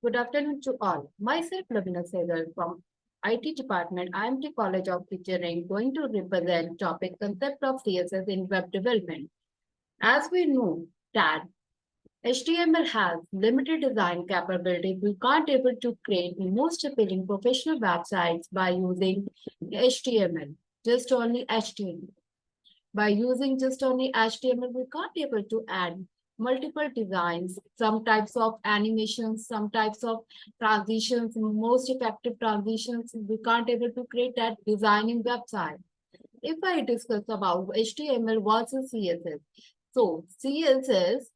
Good afternoon to all. Myself, Laveena Sehgal from IT Department, IIMT College of Engineering, going to represent topic concept of CSS in web development. As we know that HTML has limited design capabilities, we can't able to create the most appealing professional websites by using HTML, just only HTML. By using just only HTML, we can't able to add multiple designs, some types of animations, some types of transitions, most effective transitions. We can't able to create that designing website. If I discuss about HTML versus CSS, so CSS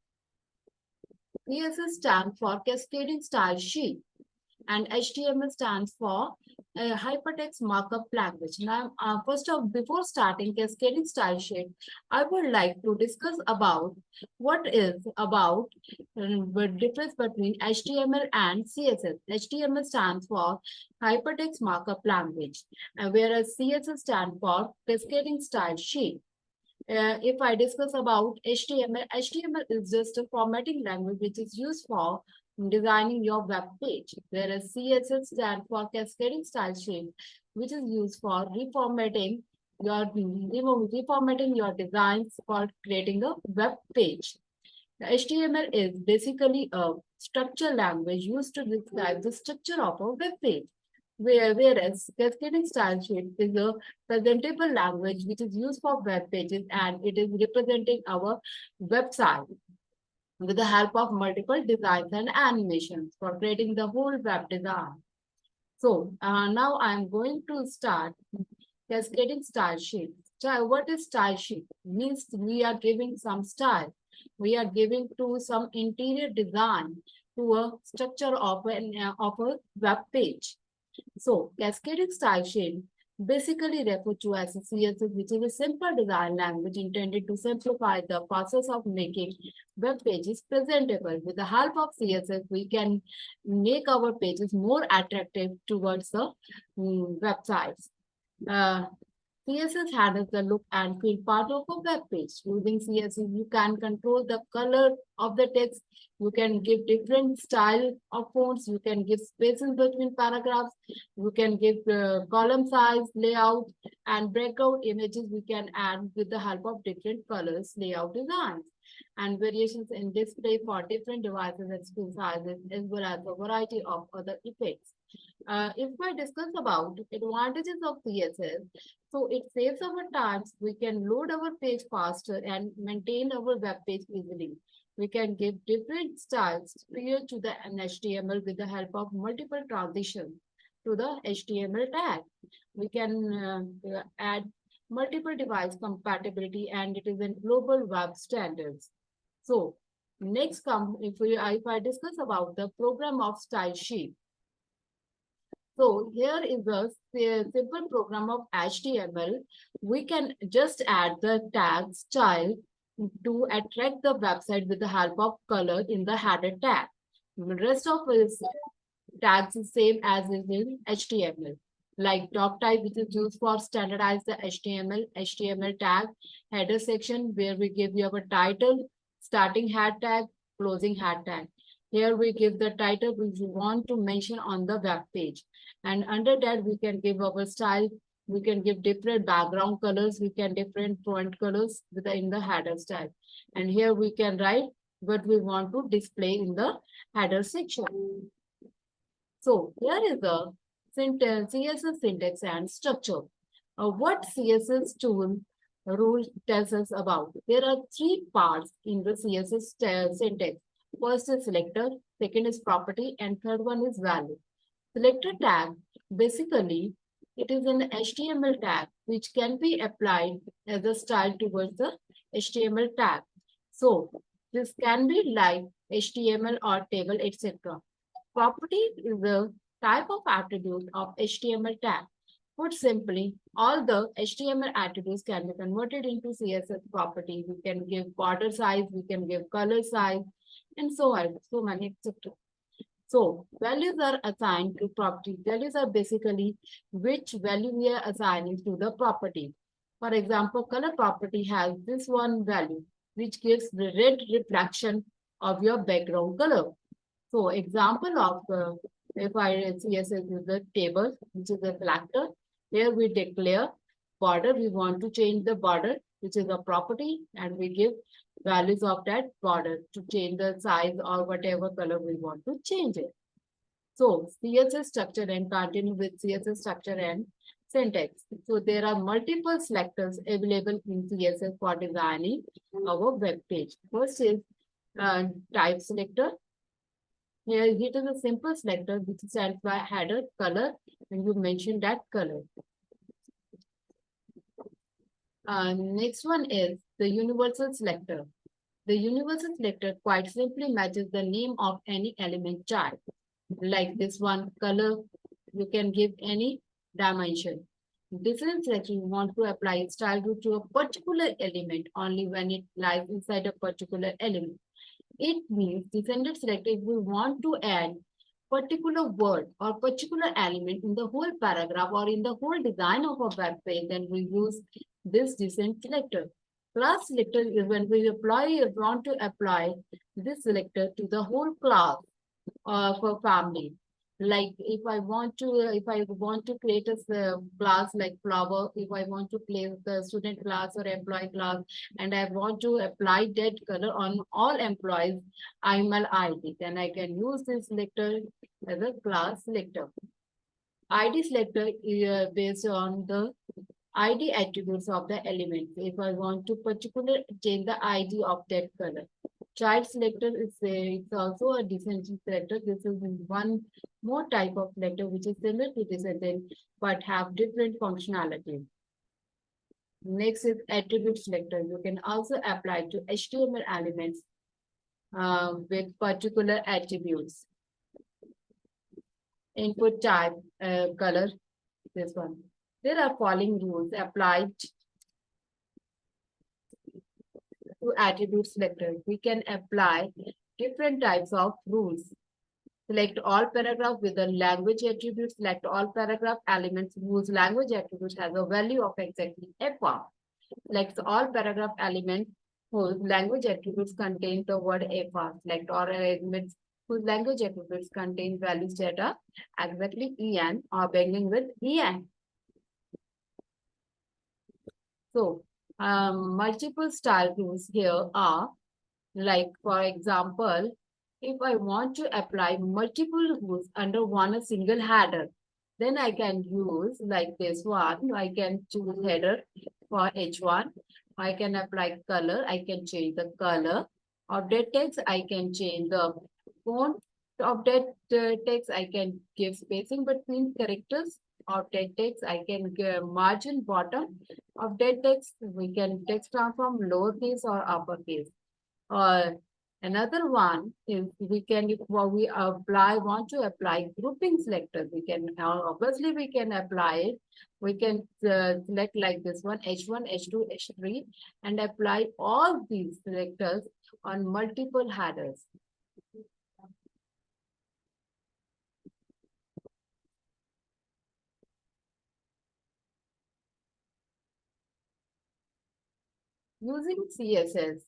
stands for Cascading Style Sheet and HTML stands for Hypertext Markup Language. Now, before starting cascading style sheet, I would like to discuss about what is about the difference between HTML and CSS. HTML stands for Hypertext Markup Language, whereas CSS stands for Cascading Style Sheet. If I discuss about HTML, HTML is just a formatting language which is used for designing your web page, whereas CSS stands for Cascading Style Sheet, which is used for reformatting your designs for creating a web page. The HTML is basically a structure language used to describe the structure of a web page. Whereas cascading style sheet is a presentable language which is used for web pages and it is representing our website with the help of multiple designs and animations for creating the whole web design. So now I'm going to start cascading style sheet. What is style sheet? Means we are giving some style. We are giving to some interior design to a structure of a web page. So, cascading style sheet basically referred to as a CSS, which is a simple design language intended to simplify the process of making web pages presentable. With the help of CSS, we can make our pages more attractive towards the websites. CSS handles the look and feel part of a web page. Using CSS, you can control the color of the text. You can give different style of fonts. You can give spaces between paragraphs. You can give column size, layout, and breakout images we can add with the help of different colors, layout designs, and variations in display for different devices and screen sizes, as well as a variety of other effects. If I discuss about advantages of CSS, so it saves our times. We can load our page faster and maintain our web page easily. We can give different styles prior to the HTML with the help of multiple transitions to the HTML tag. We can add multiple device compatibility and it is in global web standards. So next if I discuss about the program of style sheet. So here is a simple program of HTML. We can just add the tag style to attract the website with the help of color in the header tag. The rest of its tags is same as is in HTML. Like doc type, which is used for standardize the HTML tag, header section where we give you our title, starting head tag, closing head tag. Here we give the title which we want to mention on the web page. And under that, we can give our style. We can give different background colors. We can different font colors in the header style. And here we can write what we want to display in the header section. So here is the CSS syntax and structure. What CSS tool rule tells us about? There are three parts in the CSS syntax. First is selector, second is property, and third one is value. Selector tag, basically, it is an HTML tag which can be applied as a style towards the HTML tag. So this can be like HTML or table, etc. Property is the type of attribute of HTML tag. Put simply, all the HTML attributes can be converted into CSS property. We can give border size, we can give color size, and so on, so many, etc. So values are assigned to property. Values are basically which value we are assigning to the property. For example, color property has this one value, which gives the red reflection of your background color. So example of if I CSS is the table, which is a selector. Here we declare border. We want to change the border, which is a property, and we give values of that border to change the size or whatever color we want to change it. So CSS structure and continue with CSS structure and syntax. So there are multiple selectors available in CSS for designing our web page. First is type selector. Here it is a simple selector which stands by header color, and you mention that color. Next one is the universal selector. The universal selector quite simply matches the name of any element type. Like this one, color, you can give any dimension. Different selection, you want to apply style group to a particular element only when it lies inside a particular element. It means descendant selector, if we want to add particular word or particular element in the whole paragraph or in the whole design of a web page, then we use this descent selector. Class selector is when we want to apply this selector to the whole class for family. Like if I want to create a class like flower, if I want to place the student class or employee class, and I want to apply that color on all employees, IIML ID, then I can use this selector as a class selector. ID selector is based on the ID attributes of the element. If I want to particularly change the ID of that color. Child selector is it's also a descendant selector. This is one more type of selector which is similar to descendant but have different functionality. Next is attribute selector. You can also apply to HTML elements with particular attributes. Input type, color, this one. There are following rules applied to attribute selector. We can apply different types of rules. Select all paragraph with a language attribute. Select all paragraph elements whose language attribute has a value of exactly FR. Select all paragraph elements whose language attributes contain the word FR. Select all elements whose language attributes contain values that are exactly EN or beginning with EN. So, multiple style rules here are like, for example, if I want to apply multiple rules under one single header, then I can use like this one. I can choose header for H1. I can apply color. I can change the color of that text. I can change the font of that text. I can give spacing between characters of that text. I can give margin bottom of that text. We can text transform lowercase or uppercase. Another one is we can, if we want to apply grouping selector, we can obviously we can apply it. We can select like this one, H1, H2, H3, and apply all these selectors on multiple headers. Using CSS,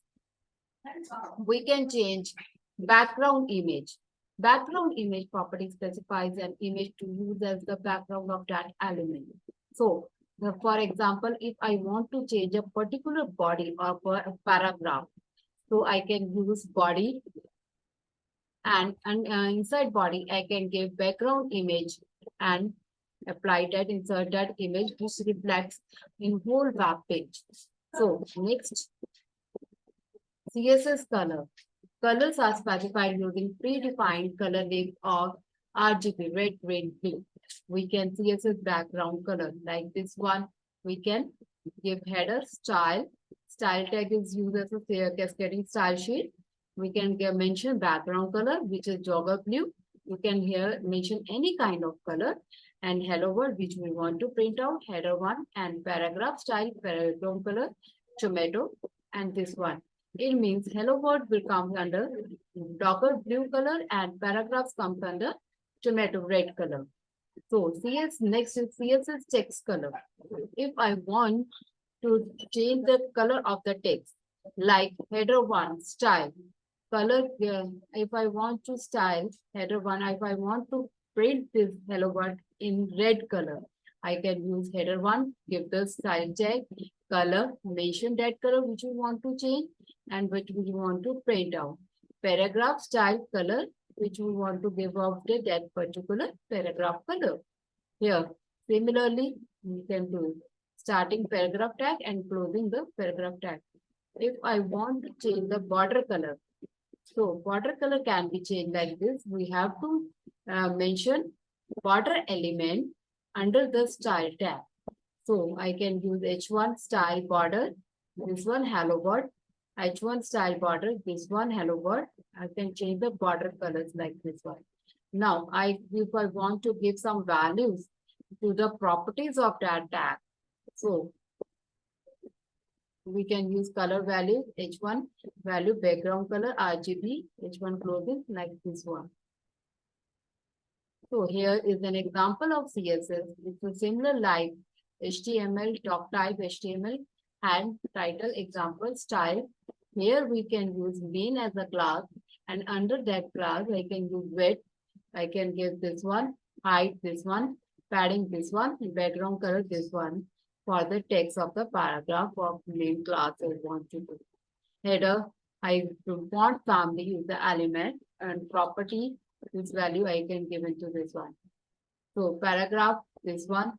we can change background image. Background image property specifies an image to use as the background of that element. So, for example, if I want to change a particular body or a paragraph, so I can use body and inside body, I can give background image and apply that, insert that image which reflects in whole web page. So next, CSS color. Colors are specified using predefined color names of RGB, red, green, blue. We can CSS background color like this one. We can give header, style. Style tag is used as a cascading style sheet. We can mention background color, which is jogger blue. You can here mention any kind of color, and hello world, which we want to print out, header one, and paragraph style, background color, tomato, and this one. It means hello world will come under darker blue color and paragraphs comes under tomato red color. So next is CSS text color. If I want to change the color of the text, like header one style, color, if I want to style header one, if I want to print this hello world in red color, I can use header one, give the style tag, color, mention that color which you want to change and which we want to print out. Paragraph style color, which we want to give out that particular paragraph color. Here, similarly, we can do starting paragraph tag and closing the paragraph tag. If I want to change the border color, so border color can be changed like this. We have to mention border element under the style tag. So I can use H1 style border, this one hello world, H1 style border, this one hello world. I can change the border colors like this one. Now, if I want to give some values to the properties of that tag, so we can use color value, H1 value, background color, RGB, H1 clothing, like this one. So here is an example of CSS. It's a similar like HTML, doc type HTML, and title example style. Here we can use main as a class, and under that class, I can use width. I can give this one, height this one, padding this one, background color this one for the text of the paragraph of main class I want to do. Header, I want family is the element and property, this value I can give into this one. So paragraph, this one,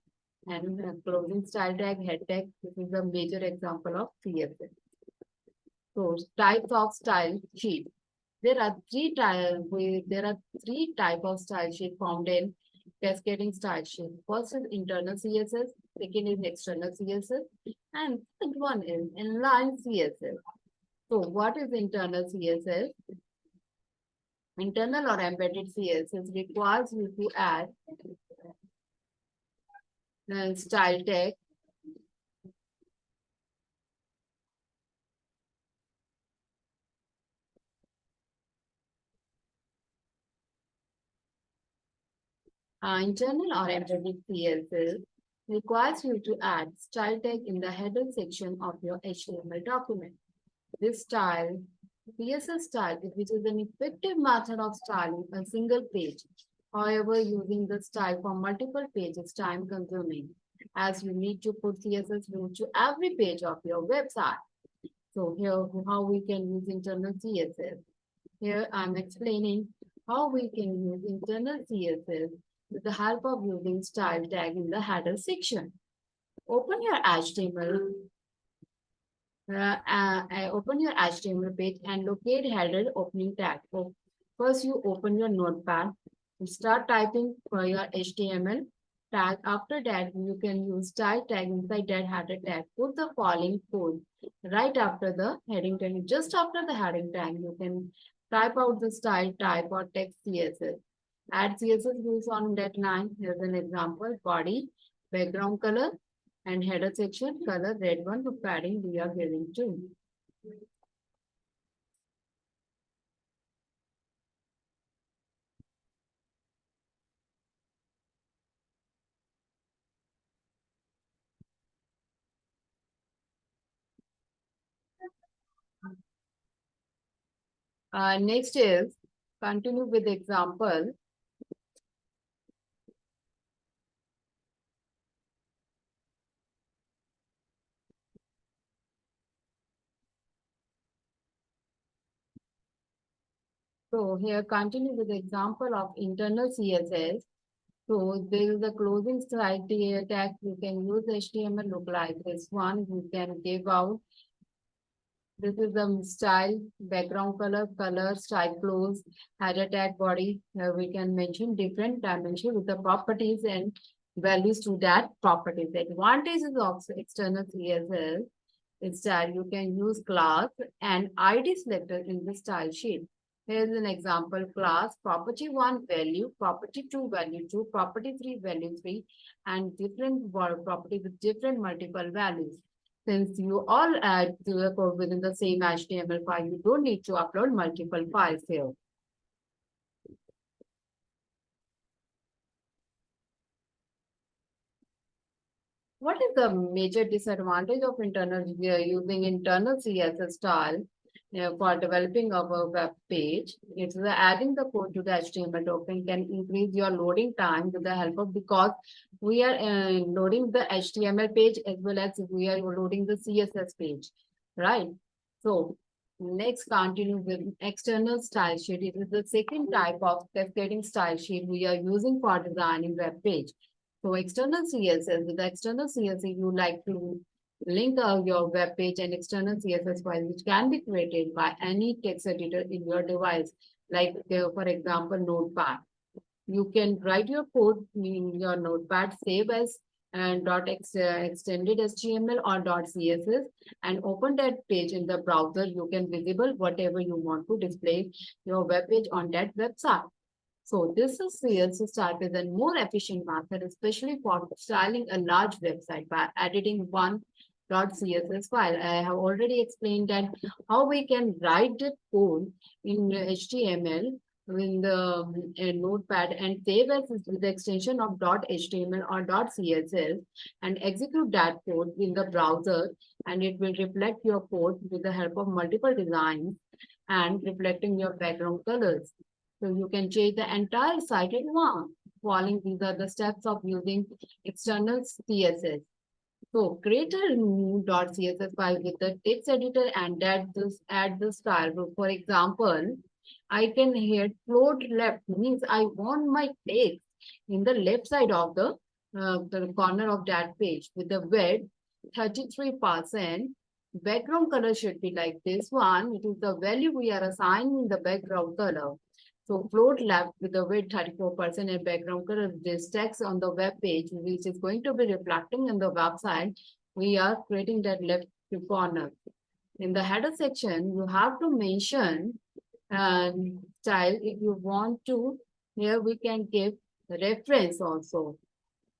and closing style tag, head tag, this is a major example of CSS. So types of style sheet. There are three type of style sheet found in cascading style sheet. First is internal CSS, second is external CSS, and third one is inline CSS. So what is internal CSS? Internal or embedded CSS requires you to add the style tag, internal or embedded CSS requires you to add style tag in the header section of your HTML document. This style, CSS style, which is an effective method of styling a single page. However, using the style for multiple pages is time consuming, as you need to put CSS link to every page of your website. So here, how we can use internal CSS. Here I'm explaining how we can use internal CSS with the help of using style tag in the header section. Open your HTML. Open your HTML page and locate header opening tag. So first, you open your notepad and start typing for your HTML tag. After that, you can use style tag inside that header tag. Put the following code right after the heading tag. Just after the heading tag, you can type out the style type or text CSS. Add CSS rules on that line. Here's an example: body, background color, and header section color red one for padding we are giving to. Next is continue with the example. So here continue with the example of internal CSS. So there is a closing style tag. You can use HTML look like this one. You can give out. This is the style, background color, color, style close, header tag body. Here we can mention different dimensions with the properties and values to that properties. The advantages of external CSS is that you can use class and ID selector in the style sheet. Here's an example class, property 1 value, property 2 value 2, property 3 value 3, and different property with different multiple values. Since you all add to the code within the same HTML file, you don't need to upload multiple files here. What is the major disadvantage of using internal CSS style? for developing our web page. It's adding the code to the HTML document can increase your loading time with the help of, because we are loading the HTML page as well as we are loading the CSS page, right? So let's continue with external style sheet. It is the second type of cascading style sheet we are using for designing web page. So external CSS, with the external CSS, you like to link your web page and external CSS file, which can be created by any text editor in your device, like for example, Notepad. You can write your code in your Notepad, save as and extended HTML or .css, and open that page in the browser. You can visible whatever you want to display your web page on that website. So this is CSS style is a more efficient method, especially for styling a large website by editing one .css file. I have already explained that how we can write the code in HTML in the notepad and save as with the extension of .html or .css and execute that code in the browser, and it will reflect your code with the help of multiple designs and reflecting your background colors. So you can change the entire site at once. Following these are the steps of using external CSS. So create a new .css file with the text editor and add the style. For example, I can hit float left, means I want my text in the left side of the corner of that page with the width 33%. Background color should be like this one. It is the value we are assigning the background color. So float left with the width 34% and background color, this text on the web page, which is going to be reflecting in the website, we are creating that left corner. In the header section, you have to mention style. If you want to, here we can give the reference also.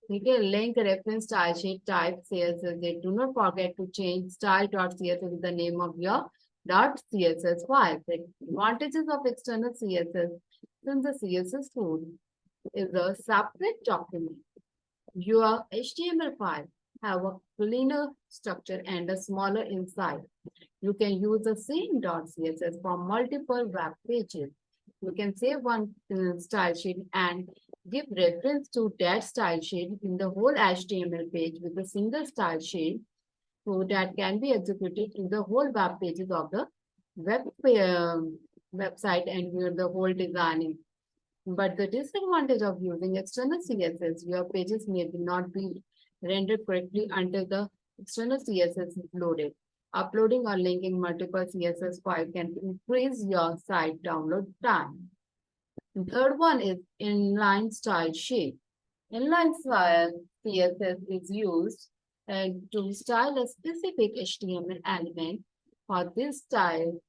You can link reference style sheet type CSS. Do not forget to change style.css with the name of your .css file. The advantages of external CSS, since the CSS tool is a separate document. Your HTML file have a cleaner structure and a smaller inside. You can use the same .css for multiple web pages. You can save one style sheet and give reference to that style sheet in the whole HTML page with a single style sheet, so that can be executed in the whole web pages of the website and the whole designing. But the disadvantage of using external CSS, your pages may not be rendered correctly until the external CSS is loaded. Uploading or linking multiple CSS files can increase your site download time. The third one is inline style sheet. Inline style CSS is used to style a specific HTML element. For this style,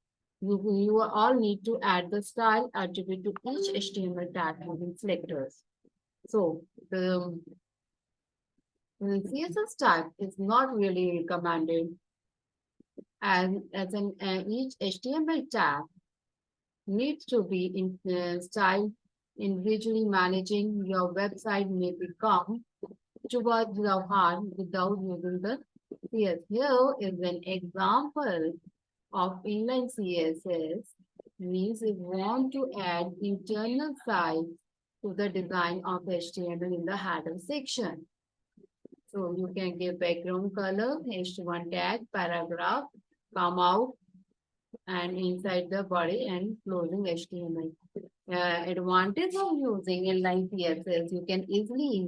you all need to add the style attribute to each HTML tag using selectors. So the CSS type is not really recommended, and as an each HTML tag needs to be in style. Individually managing your website may become towards the hard without using the CSS. Here is an example of inline CSS. Means if you want to add internal size to the design of HTML in the header section. So you can give background color, h1 tag, paragraph, come out, and inside the body and closing HTML. Advantage of using inline CSS, you can easily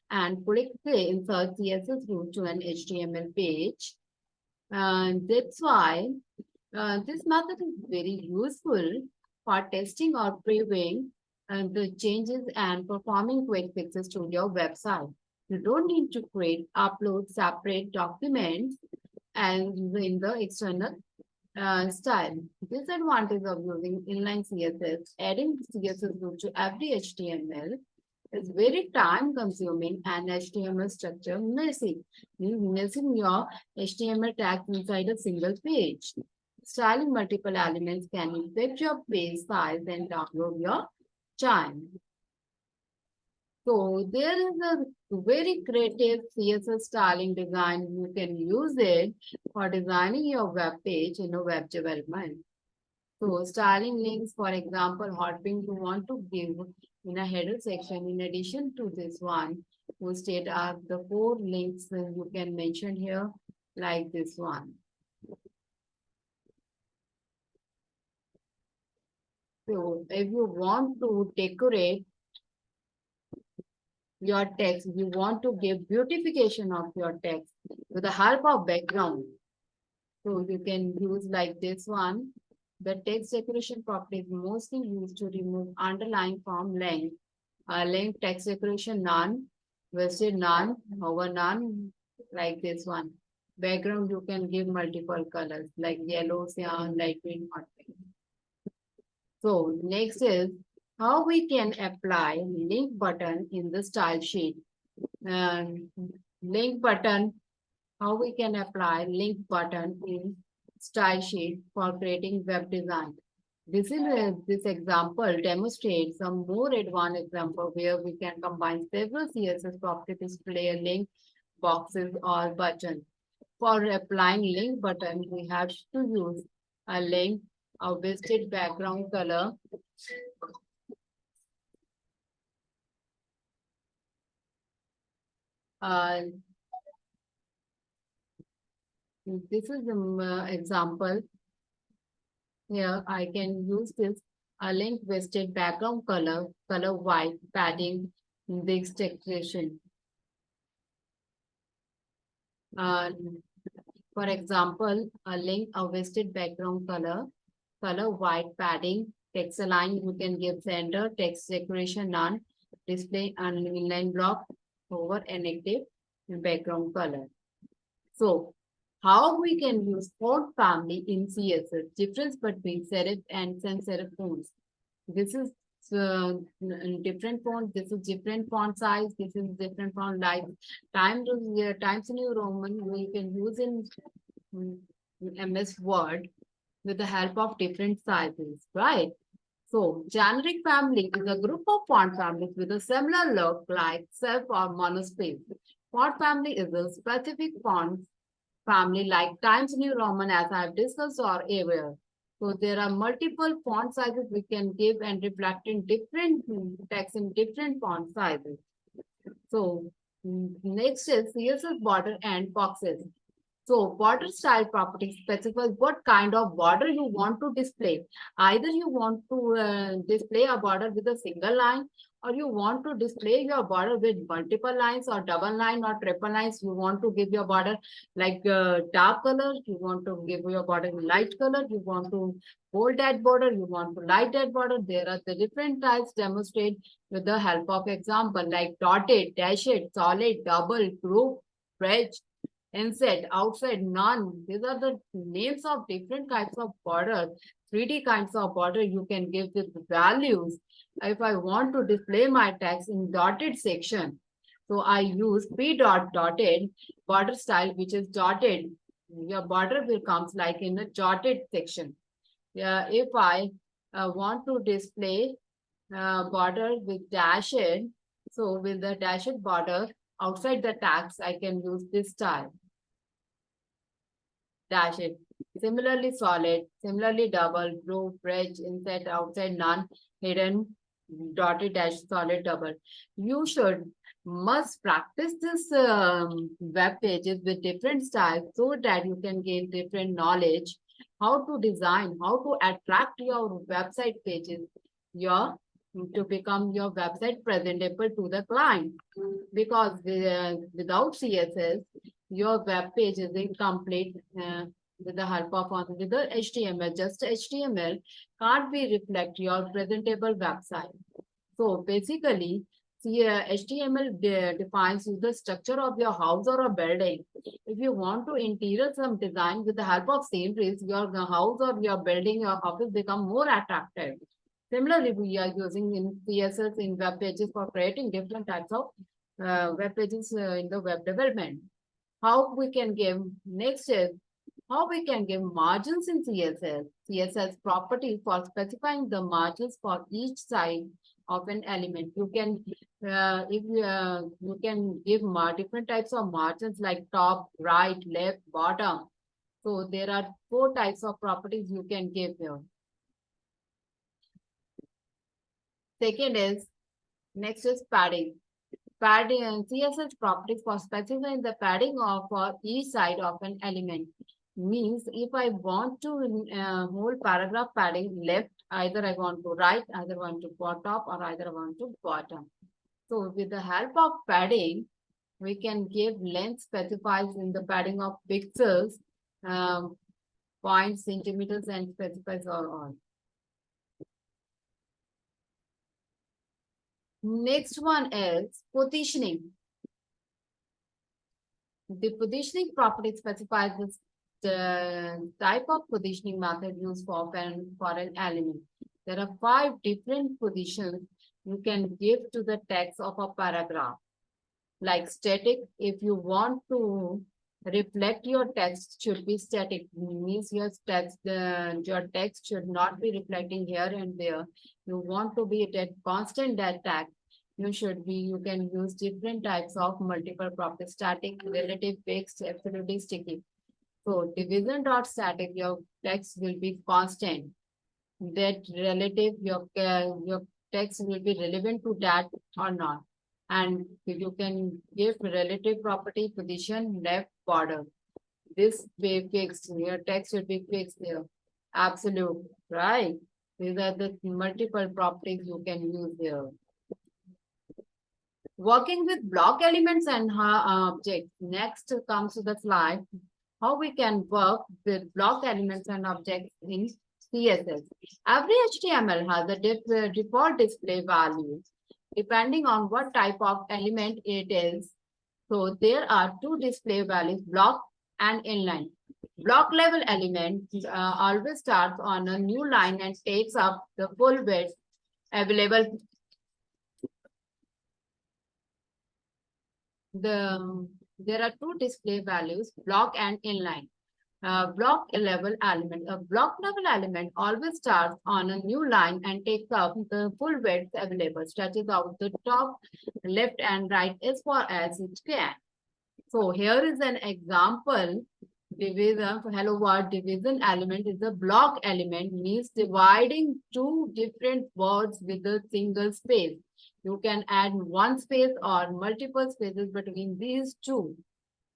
and quickly insert CSS root to an HTML page. And that's why this method is very useful for testing or previewing the changes and performing quick fixes to your website. You don't need to upload separate documents and in the external style. Disadvantage of using inline CSS, adding CSS root to every HTML is very time consuming and HTML structure messy. Missing your HTML tags inside a single page. Styling multiple elements can affect your page size and download your time. So there is a very creative CSS styling design. You can use it for designing your web page in a web development. So styling links, for example, hotping you want to give in a header section. In addition to this one, we state are the four links you can mention here, like this one. So if you want to decorate your text, you want to give beautification of your text with the help of background. So you can use like this one. The text decoration property is mostly used to remove underlying from length. Length text decoration none, vested none, over none, like this one. Background you can give multiple colors like yellow, cyan, light green, hot pink. So next is how we can apply link button in the style sheet. And link button, how we can apply link button in style sheet for creating web design. This example demonstrates a more advanced example where we can combine several CSS properties to display a link boxes or button. For applying link button, we have to use a link, a vested background color, uh, this is an example. Here I can use this a link vested background color, color white, padding, this texturation. Uh, for example, a link a vested background color, color white, padding, text align, you can give center, text decoration none, display and inline block over inactive background color. So how we can use font family in CSS, difference between serif and sans serif fonts. This is different font, this is different font size, this is different font like Times New Roman we can use in MS Word with the help of different sizes, right? So generic family is a group of font families with a similar look like self or monospace. Font family is a specific font family like Times New Roman as I have discussed or Arial. So there are multiple font sizes we can give and reflect in different text in different font sizes. So next is CSS border and boxes. So border style property specifies what kind of border you want to display. Either you want to display a border with a single line or you want to display your border with multiple lines or double line or triple lines. You want to give your border like dark color. You want to give your border light color. You want to bold that border. You want to light that border. There are the different types demonstrated with the help of example like dotted, dashed, solid, double, group, wedge, inset, outside, none. These are the names of different types of border, 3D kinds of border you can give with values. If I want to display my text in dotted section, so I use P dot dotted border style, which is dotted. Your border will comes like in a dotted section. Yeah, if I want to display border with dashed, so with the dashed border outside the tags, I can use this style. Dash it. Similarly solid, similarly double, group, bridge, inside, outside, none, hidden, dotted dash, solid, double. You must practice this web pages with different styles so that you can gain different knowledge, how to design, how to attract your website pages, your to become your website presentable to the client. Because without CSS, your web page is incomplete with the help of with the HTML. Just HTML can't be reflect your presentable website. So basically, see, HTML defines the structure of your house or a building. If you want to interior some design with the help of sceneries, your house or your building, your office become more attractive. Similarly, we are using in CSS in web pages for creating different types of web pages in the web development. How we can give next is how we can give margins in CSS. CSS property for specifying the margins for each side of an element. You can if you can give different types of margins like top, right, left, bottom. So there are four types of properties you can give here. Second is, next is padding. Padding and CSS properties for specifying the padding of each side of an element. Means if I want to whole paragraph padding left, either I want to right, either I want to top, or either I want to bottom. So with the help of padding, we can give length specifies in the padding of pixels, points, centimeters, and specifies all. Next one is positioning. The positioning property specifies the type of positioning method used for an element. There are 5 different positions you can give to the text of a paragraph. Like static, if you want to reflect your text should be static, means your text should not be reflecting here and there. You want to be at constant that tag, you can use different types of multiple properties: static, relative, fixed, absolutely, sticky. So division dot static, your text will be constant. That relative, your text will be relevant to that or not. And you can give relative property, position, left, border. This way fixed, your text should be fixed here. Absolute, right? These are the multiple properties you can use here. Working with block elements and objects. Next comes to the slide, how we can work with block elements and objects in CSS. Every HTML has a default display value depending on what type of element it is. So there are 2 display values, block and inline. Block level element always starts on a new line and takes up the full width available. There are 2 display values, block and inline. Block level element. A block level element always starts on a new line and takes up the full width available, stretches out the top, left and right as far as it can. So here is an example. Division, hello world division element is a block element, means dividing 2 different words with a single space. You can add 1 space or multiple spaces between these 2.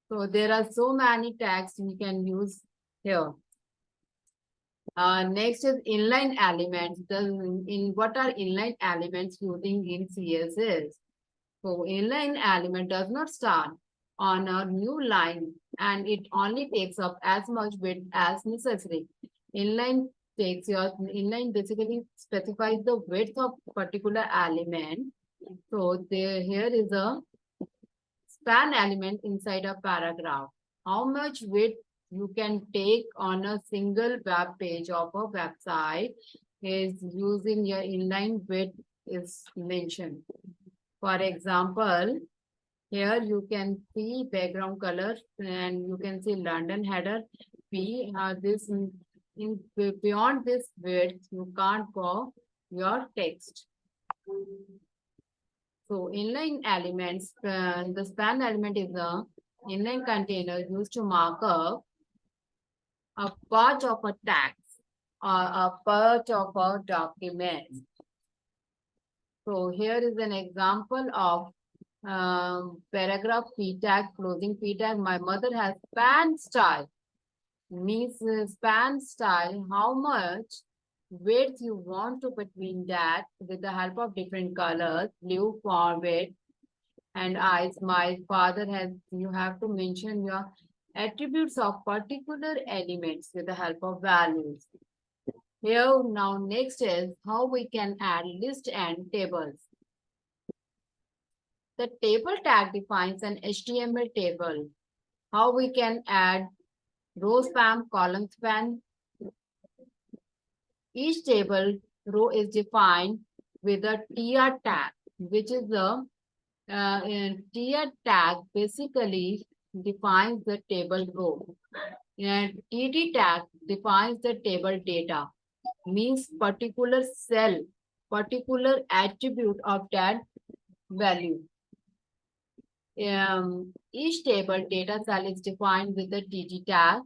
So there are so many tags we can use here. Next is inline elements. What are inline elements using in CSS? So inline element does not start on a new line and it only takes up as much width as necessary. Inline basically specifies the width of particular element. So here is a span element inside a paragraph. How much width you can take on a single web page of a website is using your inline width is mentioned. For example, here you can see background color and you can see London header. Beyond this width, you can't go your text. So inline elements, the span element is the inline container used to mark up a part of a text or a part of a document. So here is an example of paragraph Btech, closing Btech. My mother has span style. Means span style, how much width you want to between that with the help of different colors, blue for width and eyes. My father has, you have to mention your attributes of particular elements with the help of values. Here now next is how we can add list and tables. The table tag defines an HTML table. How we can add row span, column span. Each table row is defined with a TR tag, which is the TR tag basically defines the table row. And TD tag defines the table data, means particular cell, particular attribute of that value. Each table data cell is defined with the TD tag.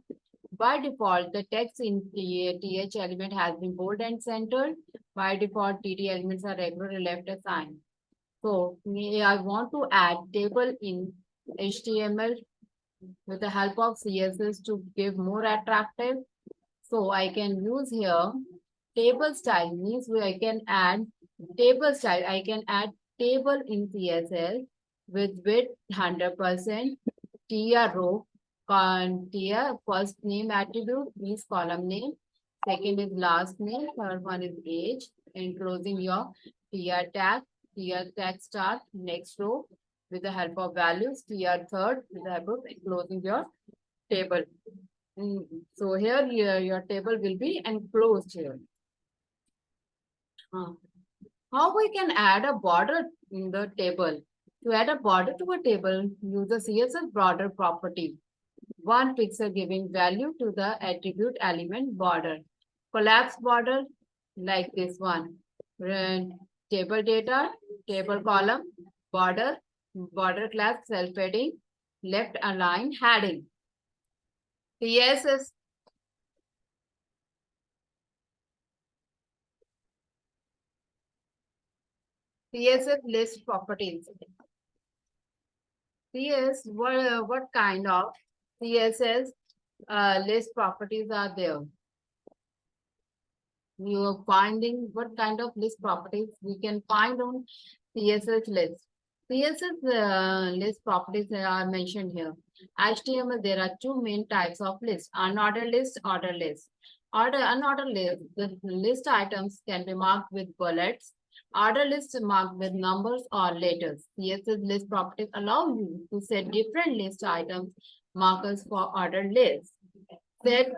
By default, the text in TH element has been bold and centered. By default, TT elements are regular left assigned. So I want to add table in HTML with the help of CSS to give more attractive. So I can use here table style means I can add table style. I can add table in CSS with width 100%, tier row, tier first name attribute means column name, second is last name, third one is age, enclosing your tier tag start, next row with the help of values, tier third with the help of enclosing your table. So here your table will be enclosed here. How we can add a border in the table? To add a border to a table, use the CSS border property. One pixel giving value to the attribute element border. Collapse border like this one. Table data, table column, border, border class self-heading, left align heading. CSS list properties. What kind of CSS list properties are there? You are finding what kind of list properties we can find on CSS list. CSS list properties are mentioned here. HTML, there are two main types of lists: unordered list, ordered list. Unordered list, the list items can be marked with bullets. Ordered list marked with numbers or letters. CSS list properties allow you to set different list items markers for ordered lists. Set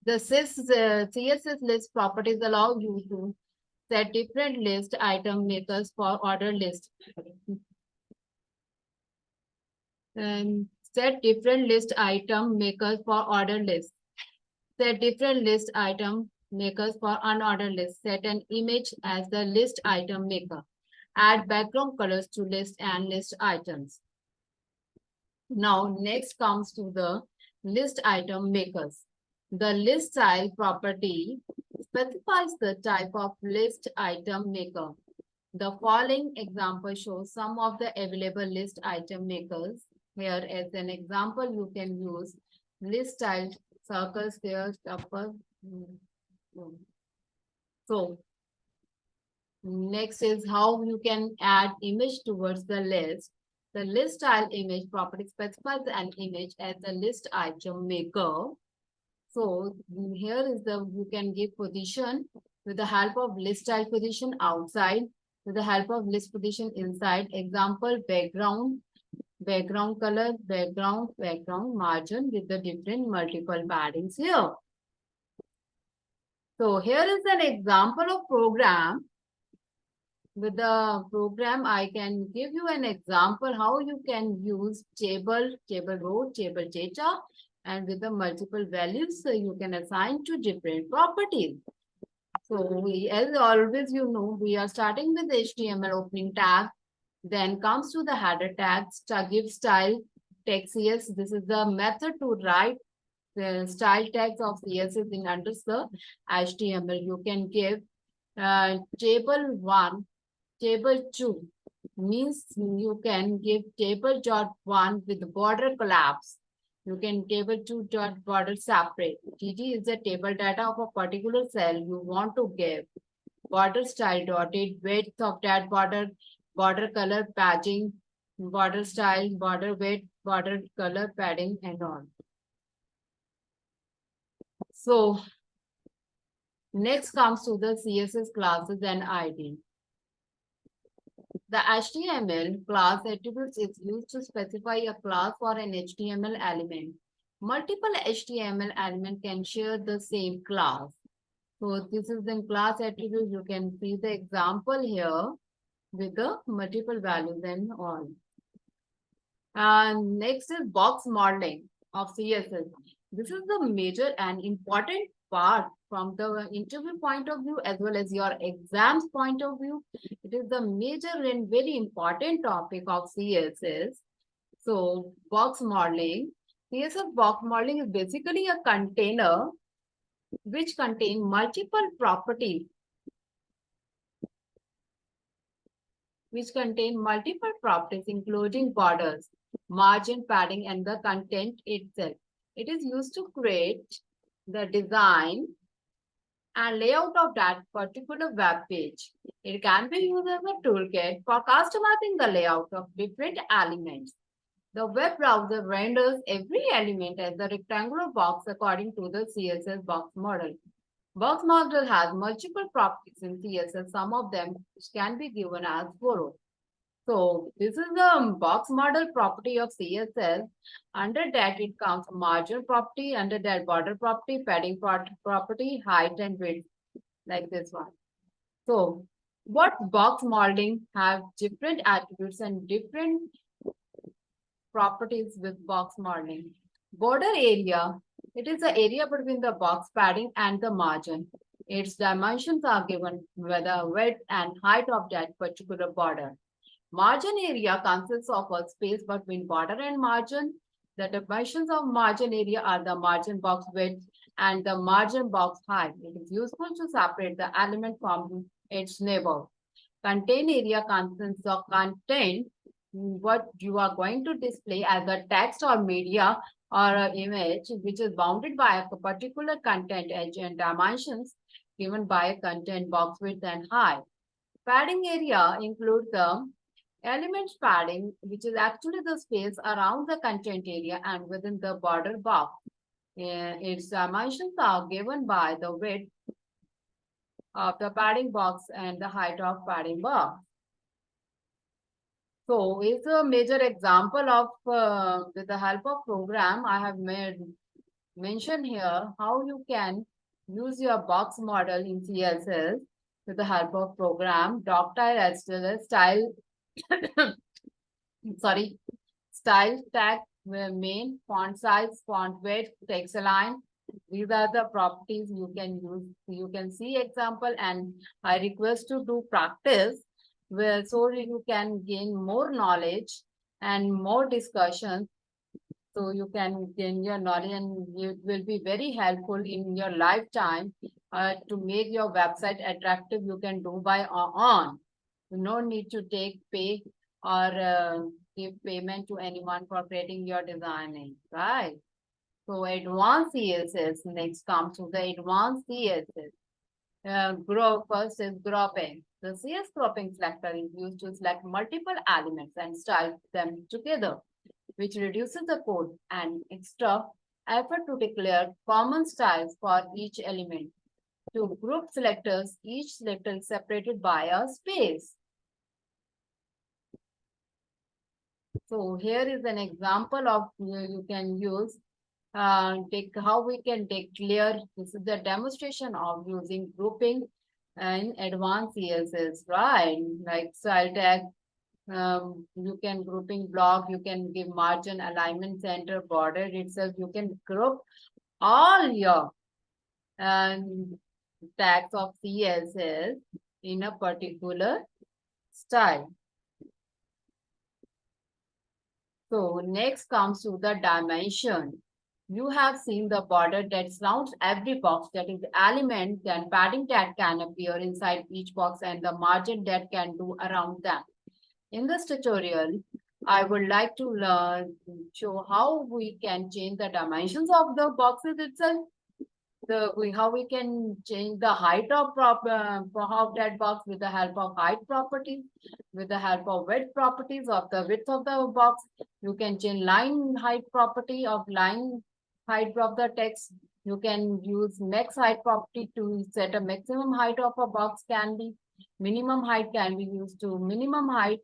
the CSS list properties allow you to set different list item makers for order list. And set different list item makers for order list. Set different list item makers for unordered list. Set an image as the list item maker. Add background colors to list and list items. Now, next comes to the list item makers. The list style property specifies the type of list item maker. The following example shows some of the available list item makers. Here, as an example, you can use list style circle, square, upper. So, next is how you can add image towards the list. The list style image property specifies an image as the list item maker. So here is you can give position with the help of list style position outside, with the help of list position inside. Example, background color, background margin with the different multiple paddings here. So here is an example of program. With the program, I can give you an example how you can use table row, table data, and with the multiple values, so you can assign to different properties. So as always, we are starting with HTML opening tag, then comes to the header tags, give style, text CSS. This is the method to write the style tags of CSS in under the HTML. You can give table 1, table 2 means you can give table dot 1 with the border collapse. You can table 2 dot border separate. TG is the table data of a particular cell you want to give. Border style dotted, width of that border, border color padding, border style, border width, border color padding, and all. So next comes to the CSS classes and ID. The HTML class attributes is used to specify a class for an HTML element. Multiple HTML elements can share the same class. So this is the class attribute. You can see the example here with the multiple values and all. And next is box modeling of CSS. This is the major and important part from the interview point of view as well as your exams point of view. It is the major and very important topic of CSS. So box modeling. CSS box modeling is basically a container which contain multiple properties including borders, margin, padding, and the content itself. It is used to create the design and layout of that particular web page. It can be used as a toolkit for customizing the layout of different elements. The web browser renders every element as a rectangular box according to the CSS box model. Box model has multiple properties in CSS, some of them which can be given as borrowed. So this is the box model property of CSS. Under that it comes margin property, under that border property, padding property, height and width, like this one. So what box modeling have different attributes and different properties with box modeling. Border area, it is the area between the box padding and the margin. Its dimensions are given with the width and height of that particular border. Margin area consists of a space between border and margin. The dimensions of margin area are the margin box width and the margin box height. It is useful to separate the element from its neighbor. Content area consists of content, what you are going to display as a text or media or an image, which is bounded by a particular content edge and dimensions given by a content box width and height. Padding area includes the elements padding, which is actually the space around the content area and within the border box. Its dimensions are given by the width of the padding box and the height of padding box. So it's a major example of, with the help of program, I have mentioned here how you can use your box model in CSS with the help of program, doctile as well as style, style tag, main, font size, font weight, text align. These are the properties you can use. You can see example, and I request to do practice where so you can gain more knowledge and more discussions. So you can gain your knowledge and it will be very helpful in your lifetime to make your website attractive. You can do by on. No need to take pay or give payment to anyone for creating your designing, right? So advanced CSS, next comes to the advanced CSS. First is grouping. The CS grouping selector is used to select multiple elements and style them together, which reduces the code and extra effort to declare common styles for each element. To group selectors, each selector is separated by a space. So here is an example of you can use how we can declare. This is the demonstration of using grouping and advanced CSS, right? Like style tag, you can grouping block, you can give margin, alignment, center, border itself. You can group all your tags of CSS in a particular style. So next comes to the dimension. You have seen the border that surrounds every box, that is the element, then padding that can appear inside each box and the margin that can do around them. In this tutorial, I would like to show how we can change the dimensions of the boxes itself. How we can change the height of that box with the help of height properties, with the help of width properties of the width of the box. You can change line height property of line height of the text. You can use max height property to set a maximum height of a box can be. Minimum height can be used to minimum height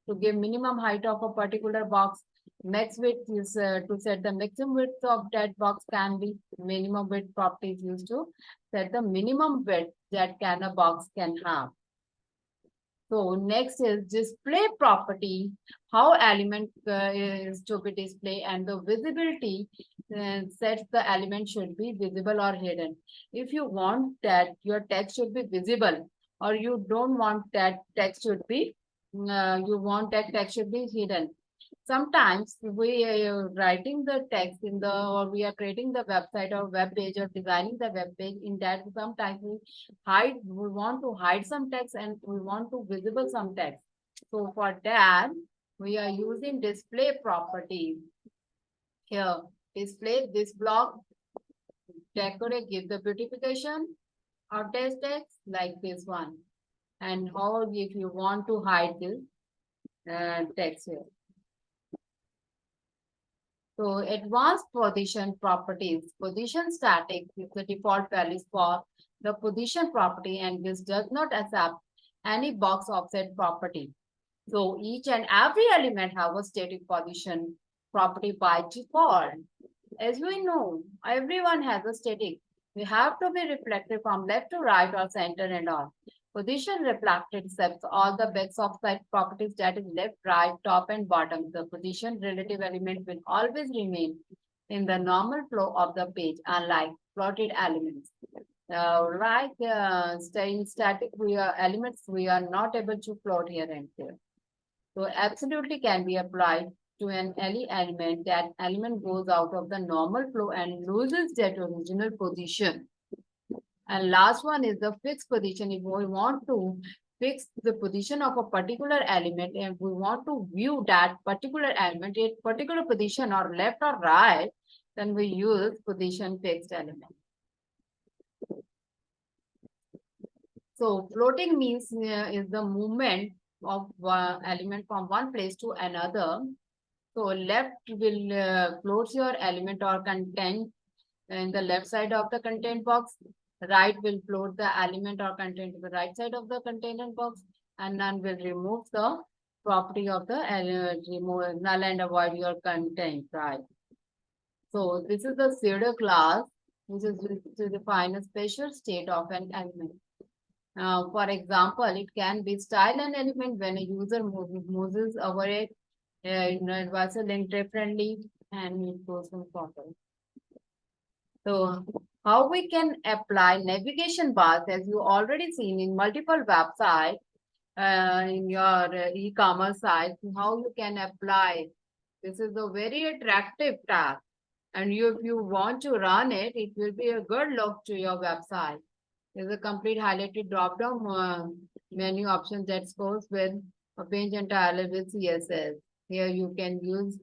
to give minimum height of a particular box. Max width is to set the maximum width of that box can be. Minimum width property is used to set the minimum width that a box can have. So next is display property, how element is to be displayed, and the visibility sets the element should be visible or hidden. If you want that your text should be visible, or you don't want that text should be, you want that text should be hidden. Sometimes we are writing the text in the, or we are creating the website or web page or designing the web page. In that, sometimes we want to hide some text and we want to visible some text. So for that, we are using display properties. Here, display this block, decorate, give the beautification of this text like this one. And how if you want to hide this text here. So advanced position properties. Position static is the default values for the position property, and this does not accept any box offset property. So each and every element have a static position property by default. As we know, everyone has a static. We have to be reflected from left to right or center and all. Position reflected accepts all the bits of side properties, that is left, right, top and bottom. The position relative element will always remain in the normal flow of the page, unlike plotted elements. Staying static, we are elements, we are not able to plot here and there. So absolutely can be applied to an any element. That element goes out of the normal flow and loses that original position. And last one is the fixed position. If we want to fix the position of a particular element and we want to view that particular element in particular position or left or right, then we use position fixed element. So floating means is the movement of element from one place to another. So left will float your element or content in the left side of the content box. Right will float the element or content to the right side of the container box, and none will remove the property of the remove null and avoid your content, right? So this is the pseudo class, which is to define a special state of an element. For example, it can be style an element when a user moves over it. It was a link differently and it goes from forward. So how we can apply navigation bars, as you already seen in multiple websites, in your e-commerce site, how you can apply. This is a very attractive tab. And if you want to run it, it will be a good look to your website. There's a complete highlighted drop-down menu option that goes with a page entirely with CSS. Here you can use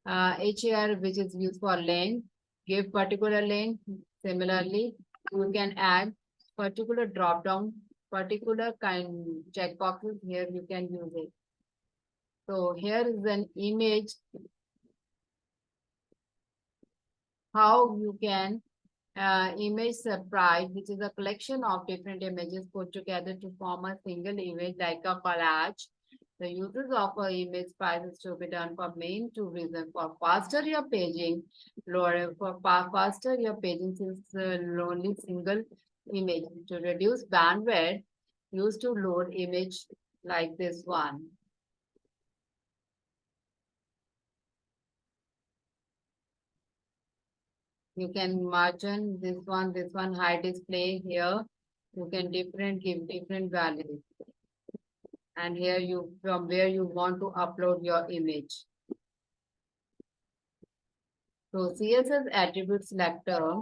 HAR, which is used for length, give particular length. Similarly, you can add particular drop-down, particular kind checkboxes. Here you can use it. So here is an image, how you can image separate, which is a collection of different images put together to form a single image like a collage. The uses of an image files is to be done for main two reasons: for faster your paging, lower for faster your paging since only single image. To reduce bandwidth, used to load image like this one. You can margin this one, high display here. You can give different values. And here you, from where you want to upload your image. So CSS Attribute Selector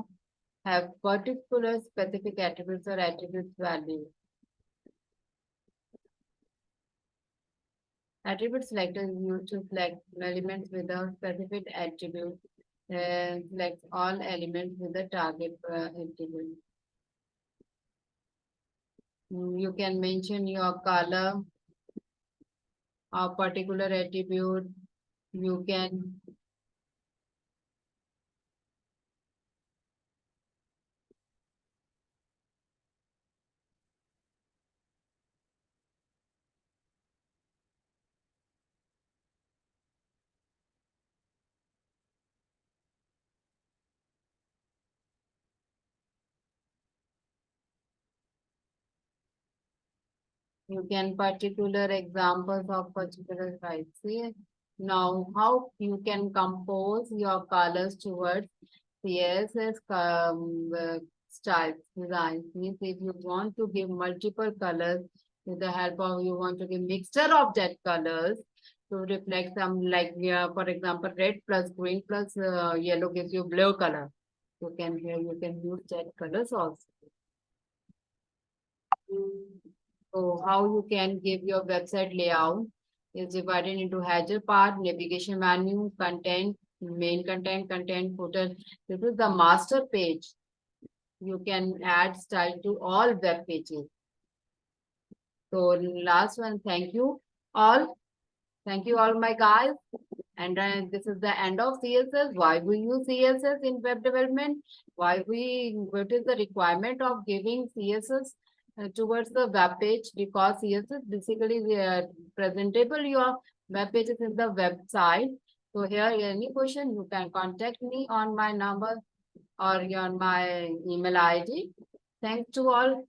have particular specific attributes or attributes value. Attribute Selector is used to select elements with a specific attribute and select all elements with the target attribute. You can mention your color, a particular attribute. You can You can particular examples of particular types. See, now how you can compose your colors towards CSS styles designs. Means if you want to give multiple colors with the help of you want to give mixture of that colors to reflect some like for example red plus green plus yellow gives you blue color. You can here you can use that colors also. So how you can give your website layout is divided into header part, navigation menu, content, main content, content footer. This is the master page. You can add style to all web pages. So last one, thank you all. Thank you all my guys. And this is the end of CSS. Why we use CSS in web development? What is the requirement of giving CSS towards the web page? Because CSS basically presentable your web pages in the website. So here, any question, you can contact me on my number or on my email ID. Thanks to all.